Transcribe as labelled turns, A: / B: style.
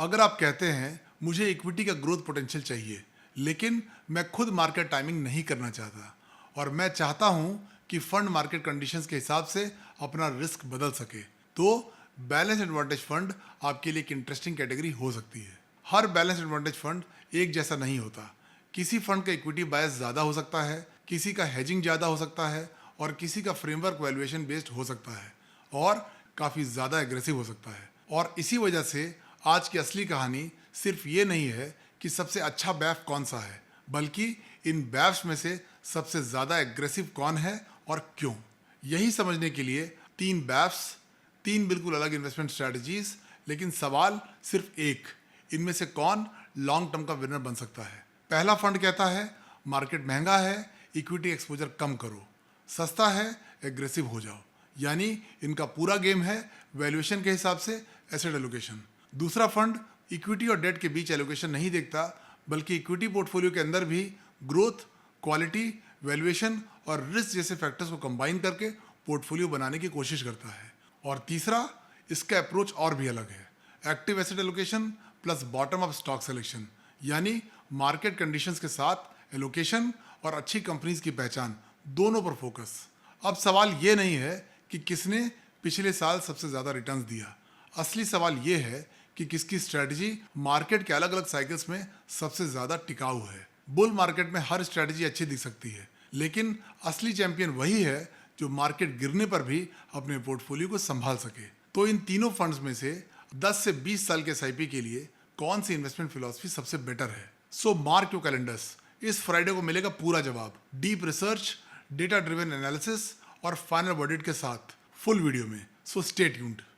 A: अगर आप कहते हैं मुझे इक्विटी का ग्रोथ पोटेंशियल चाहिए, लेकिन मैं खुद मार्केट टाइमिंग नहीं करना चाहता और मैं चाहता हूं कि फंड मार्केट कंडीशंस के हिसाब से अपना रिस्क बदल सके, तो बैलेंस एडवांटेज फंड आपके लिए एक इंटरेस्टिंग कैटेगरी हो सकती है। हर बैलेंस एडवांटेज फंड एक जैसा नहीं होता। किसी फंड का इक्विटी बायस ज़्यादा हो सकता है, किसी का हेजिंग ज़्यादा हो सकता है और किसी का फ्रेमवर्क वैल्यूएशन बेस्ड हो सकता है और काफ़ी ज़्यादा एग्रेसिव हो सकता है। और इसी वजह से आज की असली कहानी सिर्फ ये नहीं है कि सबसे अच्छा बैफ कौन सा है, बल्कि इन बैफ्स में से सबसे ज़्यादा एग्रेसिव कौन है और क्यों। यही समझने के लिए तीन बैफ्स, तीन बिल्कुल अलग इन्वेस्टमेंट स्ट्रैटेजीज, लेकिन सवाल सिर्फ एक, इनमें से कौन लॉन्ग टर्म का विनर बन सकता है। पहला फंड कहता है मार्केट महंगा है, इक्विटी एक्सपोजर कम करो, सस्ता है, एग्रेसिव हो जाओ। यानी इनका पूरा गेम है वैल्यूएशन के हिसाब से एसेट एलोकेशन। दूसरा फंड इक्विटी और डेट के बीच एलोकेशन नहीं देखता, बल्कि इक्विटी पोर्टफोलियो के अंदर भी ग्रोथ, क्वालिटी, वैल्यूएशन और रिस्क जैसे फैक्टर्स को कंबाइन करके पोर्टफोलियो बनाने की कोशिश करता है। और तीसरा, इसका अप्रोच और भी अलग है, active asset allocation plus bottom up stock selection, यानी मार्केट कंडीशंस के साथ एलोकेशन और अच्छी कंपनीज की पहचान, दोनों पर फोकस। अब सवाल ये नहीं है कि किसने पिछले साल सबसे ज़्यादा रिटर्न्स दिया, असली सवाल ये है कि किसकी स्ट्रैटेजी मार्केट के अलग अलग साइकिल्स में सबसे ज़्यादा टिकाऊ है। बुल मार्केट में हर स्ट्रैटेजी अच्छी दिख सकती है, लेकिन असली चैंपियन वही है जो मार्केट गिरने पर भी अपने पोर्टफोलियो को संभाल सके। तो इन तीनों फंड्स में से 10 से 20 साल के एसआईपी के लिए कौन सी इन्वेस्टमेंट फिलॉसफी सबसे बेटर है? सो मार्क योर कैलेंडर्स, इस फ्राइडे को मिलेगा पूरा जवाब, deep research, data driven analysis और फाइनल वर्डिक्ट के साथ फुल वीडियो में। So stay tuned.